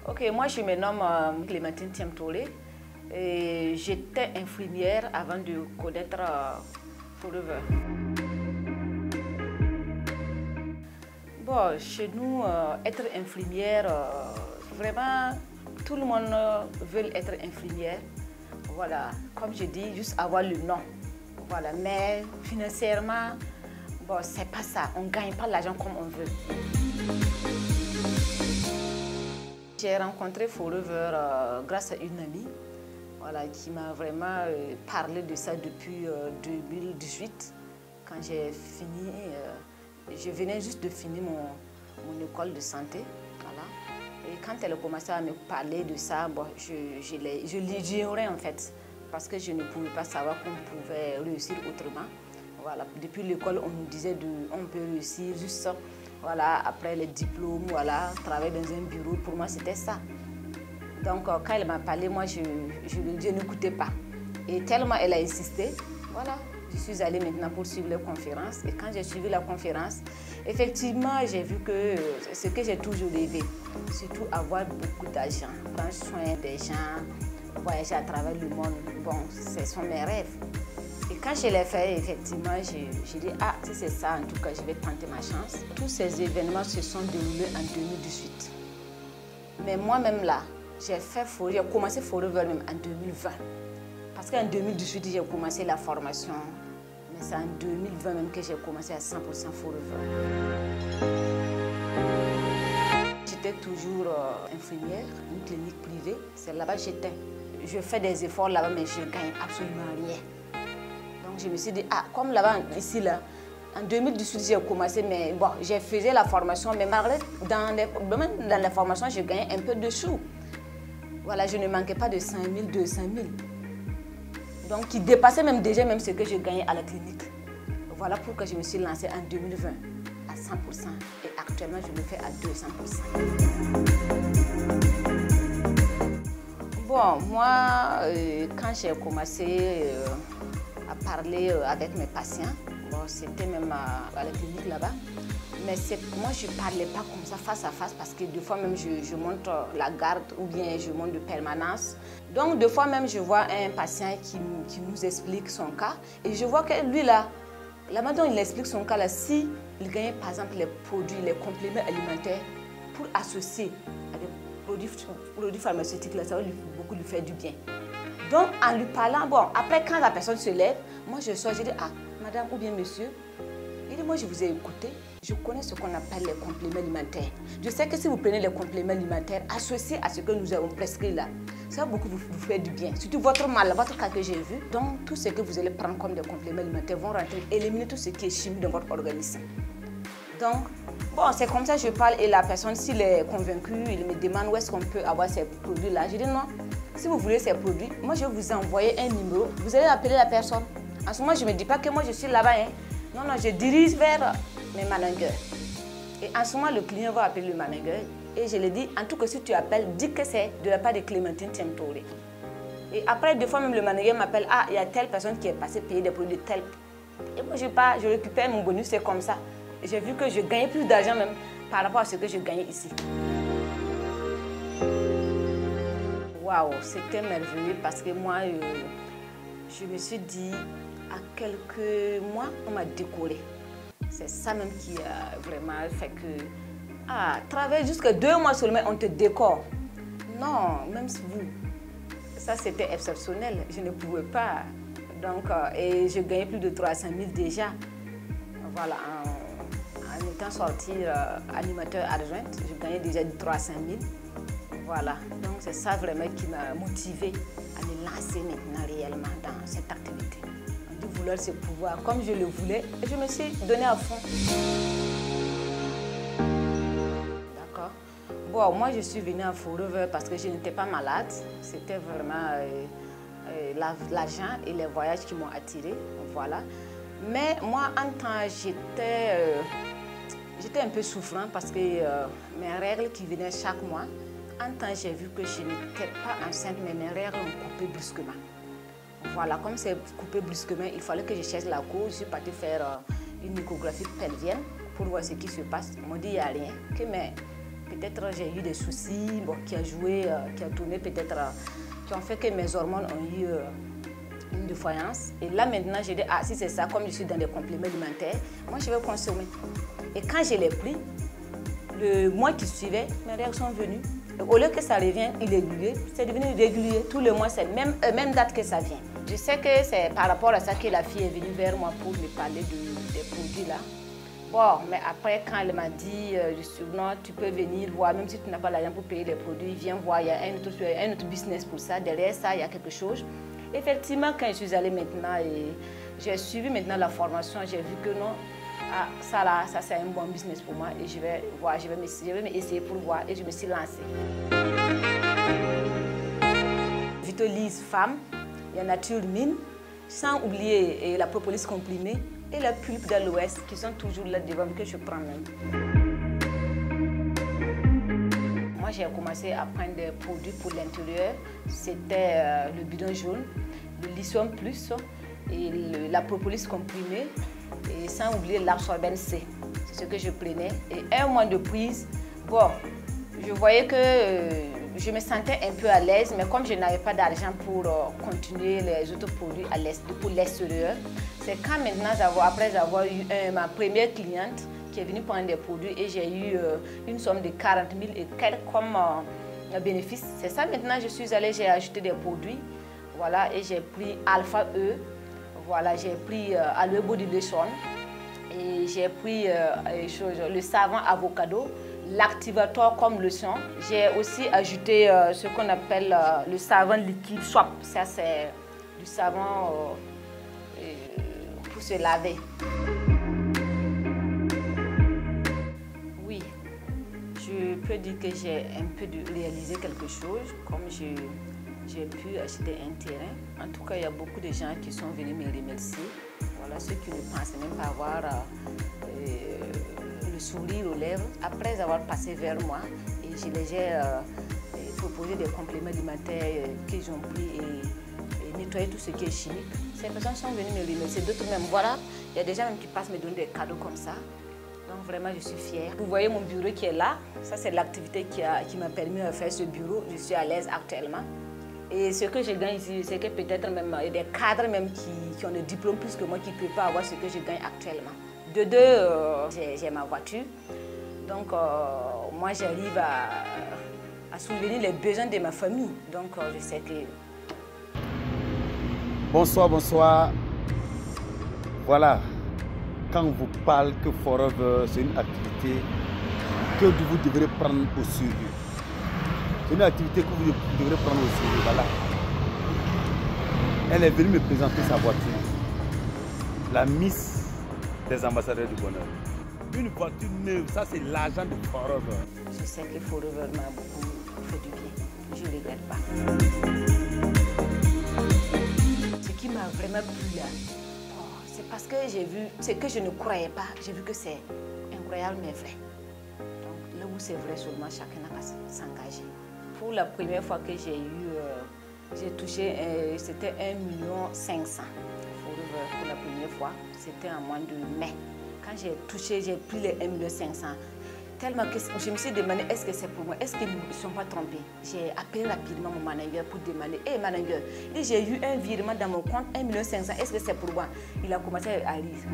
Ok, moi je me nomme Clémentine Thiam-Touré et j'étais infirmière avant de connaître Forever. Bon, chez nous, être infirmière, vraiment, tout le monde veut être infirmière. Voilà, comme je dis, juste avoir le nom. Voilà, mais financièrement, bon, c'est pas ça. On ne gagne pas l'argent comme on veut. J'ai rencontré Forever grâce à une amie, voilà, qui m'a vraiment parlé de ça depuis 2018. Quand j'ai fini, je venais juste de finir mon école de santé. Voilà. Et quand elle a commencé à me parler de ça, bon, je l'ignorais en fait, parce que je ne pouvais pas savoir qu'on pouvait réussir autrement. Voilà. Depuis l'école, on nous disait on peut réussir juste ça. Voilà, après les diplômes, voilà, travailler dans un bureau, pour moi c'était ça. Donc quand elle m'a parlé, moi je n'écoutais pas. Et tellement elle a insisté, voilà, je suis allée maintenant pour suivre les conférences. Et quand j'ai suivi la conférence, effectivement j'ai vu que ce que j'ai toujours rêvé, surtout avoir beaucoup d'argent, prendre soin des gens, voyager à travers le monde, bon, ce sont mes rêves. Et quand je l'ai fait, effectivement, j'ai dit, ah, si c'est ça, en tout cas, je vais tenter ma chance. Tous ces événements se sont déroulés en 2018. Mais moi-même là, j'ai commencé Forever même en 2020. Parce qu'en 2018, j'ai commencé la formation. Mais c'est en 2020 même que j'ai commencé à 100% Forever. J'étais toujours infirmière, une clinique privée. C'est là-bas que j'étais. Je fais des efforts là-bas, mais je ne gagne absolument rien. Donc je me suis dit, ah, comme là-bas, ici, là, en 2018, j'ai commencé, mais bon, j'ai fait la formation, mais malgré, dans la formation, je gagnais un peu de sous. Voilà, je ne manquais pas de 100 000, 200 000. Donc, qui dépassait même déjà même ce que je gagnais à la clinique. Voilà pourquoi je me suis lancée en 2020 à 100%. Et actuellement, je le fais à 200%. Bon, moi, quand j'ai commencé à parler avec mes patients, bon, c'était même à la clinique là-bas, mais moi je ne parlais pas comme ça face à face parce que des fois même je monte la garde ou bien je monte de permanence. Donc des fois même je vois un patient qui nous explique son cas et je vois que lui là, la manière dont il explique son cas là, si il gagnait par exemple les produits, les compléments alimentaires pour associer à des produits pharmaceutiques là, ça va beaucoup lui faire du bien. Donc, en lui parlant, bon, après, quand la personne se lève, moi, je sors, je dis, ah, madame ou bien monsieur, il dit, moi, je vous ai écouté, je connais ce qu'on appelle les compléments alimentaires. Je sais que si vous prenez les compléments alimentaires associés à ce que nous avons prescrit là, ça va beaucoup vous faire du bien. Surtout votre mal, votre cas que j'ai vu. Donc, tout ce que vous allez prendre comme des compléments alimentaires vont rentrer, éliminer tout ce qui est chimique dans votre organisme. Donc, bon, c'est comme ça que je parle et la personne, s'il est convaincu, il me demande où est-ce qu'on peut avoir ces produits-là. Je dis non. Si vous voulez ces produits, moi je vais vous envoyer un numéro, vous allez appeler la personne. En ce moment, je ne me dis pas que moi je suis là-bas. Hein. Non, non, je dirige vers mes managers. Et en ce moment, le client va appeler le manager. Et je lui dis, en tout cas, si tu appelles, dis que c'est de la part de Clémentine Thiam-Touré. Et après, des fois même le manager m'appelle, ah, il y a telle personne qui est passée payer des produits de tel. Et moi, je récupère mon bonus, c'est comme ça. J'ai vu que je gagnais plus d'argent même par rapport à ce que je gagnais ici. Waouh, c'était merveilleux parce que moi, je me suis dit, à quelques mois, on m'a décoré. C'est ça même qui a vraiment fait que, ah, travailler jusqu'à 2 mois seulement, on te décore. Non, même si vous, ça c'était exceptionnel, je ne pouvais pas. Donc, et je gagnais plus de 300 000 déjà. Voilà, en étant sortie animateur adjointe, je gagnais déjà 300 000. Voilà, donc c'est ça vraiment qui m'a motivée à me lancer maintenant réellement dans cette activité. On dit vouloir c'est pouvoir, comme je le voulais, et je me suis donnée à fond. D'accord. Bon, moi je suis venue à Forever parce que je n'étais pas malade. C'était vraiment l'argent et les voyages qui m'ont attirée. Voilà. Mais moi, en temps, j'étais un peu souffrant parce que mes règles qui venaient chaque mois, en temps, j'ai vu que je n'étais pas enceinte, mais mes règles ont coupé brusquement. Voilà, comme c'est coupé brusquement, il fallait que je cherche la cause. Je suis partie faire une échographie pelvienne pour voir ce qui se passe. Ils m'ont dit qu'il n'y a rien, que mes peut-être j'ai eu des soucis qui a joué, qui a tourné peut-être, qui ont fait que mes hormones ont eu une défaillance. Et là maintenant, j'ai dit, ah si c'est ça, comme je suis dans des compléments alimentaires, moi je vais consommer. Et quand je l'ai pris, le mois qui suivait, mes règles sont venues. Et au lieu que ça revienne irrégulier, c'est devenu régulier. Tout le mois, c'est la même date que ça vient. Je sais que c'est par rapport à ça que la fille est venue vers moi pour me parler des produits là. Bon, mais après, quand elle m'a dit, non, tu peux venir voir, même si tu n'as pas l'argent pour payer les produits, viens voir, il y a un autre business pour ça. Derrière ça, il y a quelque chose. Effectivement, quand je suis allée maintenant, j'ai suivi maintenant la formation, j'ai vu que non, ah, ça là, ça c'est un bon business pour moi et je vais voir, je vais m'essayer pour voir et je me suis lancée. Vitolyse femme, il y a Nature Mine, sans oublier la propolis comprimée et la pulpe d'aloès qui sont toujours là devant que je prends même. Moi j'ai commencé à prendre des produits pour l'intérieur, c'était le bidon jaune, le Lithium Plus et la propolis comprimée. Et sans oublier l'absorbène C, c'est ce que je prenais. Et un mois de prise, bon, je voyais que je me sentais un peu à l'aise, mais comme je n'avais pas d'argent pour continuer les autres produits pour l'extérieur, c'est quand maintenant, après avoir eu ma première cliente qui est venue prendre des produits et j'ai eu une somme de 40 000 et quelques comme bénéfice. C'est ça maintenant, je suis allée, j'ai acheté des produits, voilà, et j'ai pris Alpha E. Voilà, j'ai pris Aloe Body Lotion et j'ai pris le savon avocado, l'activateur comme lotion. J'ai aussi ajouté ce qu'on appelle le savon liquide swap. Ça, c'est du savon pour se laver. Oui, je peux dire que j'ai un peu réalisé quelque chose, comme j'ai pu acheter un terrain. En tout cas, il y a beaucoup de gens qui sont venus me remercier. Voilà, ceux qui ne pensaient même pas avoir le sourire aux lèvres. Après avoir passé vers moi, et je les ai proposé des compléments alimentaires qu'ils ont pris et nettoyé tout ce qui est chimique. Ces personnes sont venues me remercier. D'autres même, voilà, il y a des gens même qui passent me donner des cadeaux comme ça. Donc vraiment, je suis fière. Vous voyez mon bureau qui est là. Ça, c'est l'activité qui m'a permis de faire ce bureau. Je suis à l'aise actuellement. Et ce que je gagne ici, c'est que peut-être même il y a des cadres même qui ont des diplômes plus que moi qui ne peuvent pas avoir ce que je gagne actuellement. De deux, j'ai ma voiture. Donc moi j'arrive à soutenir les besoins de ma famille. Donc je sais que... Bonsoir, bonsoir. Voilà, quand on vous parle que Forever, c'est une activité que vous devrez prendre au sérieux. C'est une activité que vous devrez prendre au sérieux. Voilà. Elle est venue me présenter sa voiture. La Miss des ambassadeurs du bonheur. Une voiture neuve, ça c'est l'argent de Forever. Je sais que Forever m'a beaucoup fait du bien. Je ne regrette pas. Ce qui m'a vraiment plu là, c'est parce que j'ai vu ce que je ne croyais pas. J'ai vu que c'est incroyable mais vrai. Donc là où c'est vrai seulement, chacun a qu'à s'engager. Pour la première fois que j'ai touché, c'était 1,5 million. Pour la première fois, c'était en mois de mai. Quand j'ai touché, j'ai pris les 1,5 million. Tellement que je me suis demandé, est-ce que c'est pour moi? Est-ce qu'ils ne sont pas trompés? J'ai appelé rapidement mon manager pour demander, hé manager, j'ai eu un virement dans mon compte, 1,5 million, est-ce que c'est pour moi? Il a commencé à rire.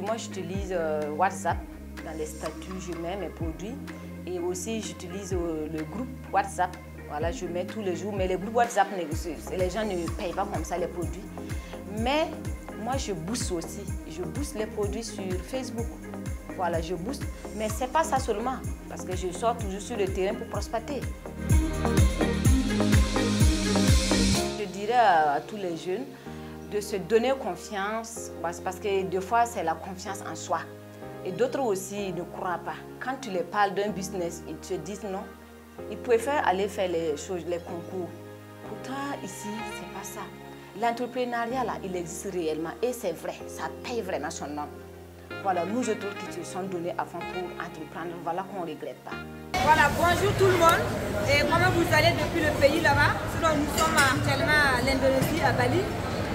Moi, j'utilise WhatsApp. Dans les statuts, je mets mes produits. Et aussi, j'utilise le groupe WhatsApp. Voilà, je mets tous les jours. Mais les groupes WhatsApp, les gens ne payent pas comme ça les produits. Mais moi, je booste aussi. Je booste les produits sur Facebook. Voilà, je booste. Mais ce n'est pas ça seulement. Parce que je sors toujours sur le terrain pour prospérer. Je dirais à tous les jeunes de se donner confiance. Parce que des fois, c'est la confiance en soi. Et d'autres aussi ne croient pas. Quand tu les parles d'un business, ils te disent non. Ils préfèrent aller faire les choses, les concours. Pourtant, ici, ce n'est pas ça. L'entrepreneuriat, là, il existe réellement. Et c'est vrai, ça paye vraiment son nom. Voilà, nous autres qui se sont donnés à fond pour entreprendre, voilà qu'on ne regrette pas. Voilà, bonjour tout le monde. Et comment vous allez depuis le pays là-bas? Sinon, nous sommes actuellement à l'Indonésie, à Bali.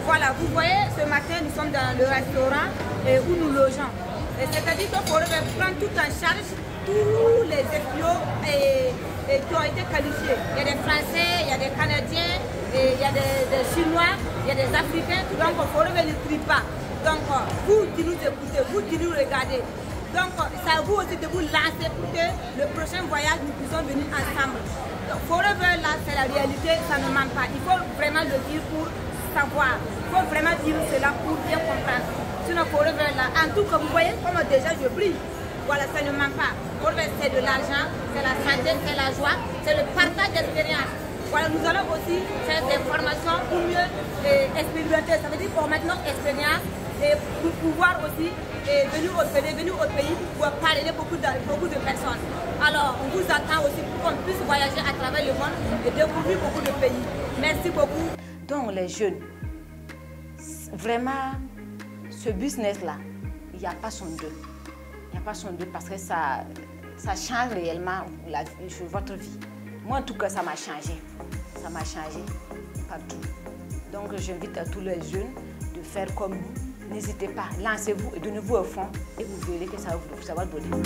Voilà, vous voyez, ce matin, nous sommes dans le restaurant où nous logeons. C'est-à-dire qu'il faut prendre tout en charge tous les FPO qui ont été qualifiés. Il y a des Français, il y a des Canadiens, il y a des Chinois, il y a des Africains. Donc il faut ne trie pas. Donc vous qui nous écoutez, vous qui nous regardez, donc c'est à vous aussi de vous lancer pour que le prochain voyage nous puissions venir ensemble. Donc Forever là, c'est la réalité, ça ne ment pas. Il faut vraiment le dire pour savoir. Il faut vraiment dire cela pour bien comprendre. Sinon Forever là, en tout cas vous voyez comme déjà je brille. Voilà, ça ne ment pas. Forever c'est de l'argent, c'est la santé, c'est la joie, c'est le partage d'expérience. Voilà, nous allons aussi faire des formations pour mieux expérimenter. Ça veut dire pour maintenant expérience et pour pouvoir aussi venir au pays pour parler beaucoup de personnes. Alors, on vous attend aussi pour qu'on puisse voyager à travers le monde et découvrir beaucoup de pays. Merci beaucoup. Donc, les jeunes, vraiment, ce business-là, il n'y a pas son deux. Il n'y a pas son deux parce que ça change réellement votre vie. Moi, en tout cas, ça m'a changé. Ça m'a changé partout. Donc, j'invite à tous les jeunes de faire comme nous. N'hésitez pas, lancez-vous et donnez-vous au fond et vous verrez que ça va vous donner.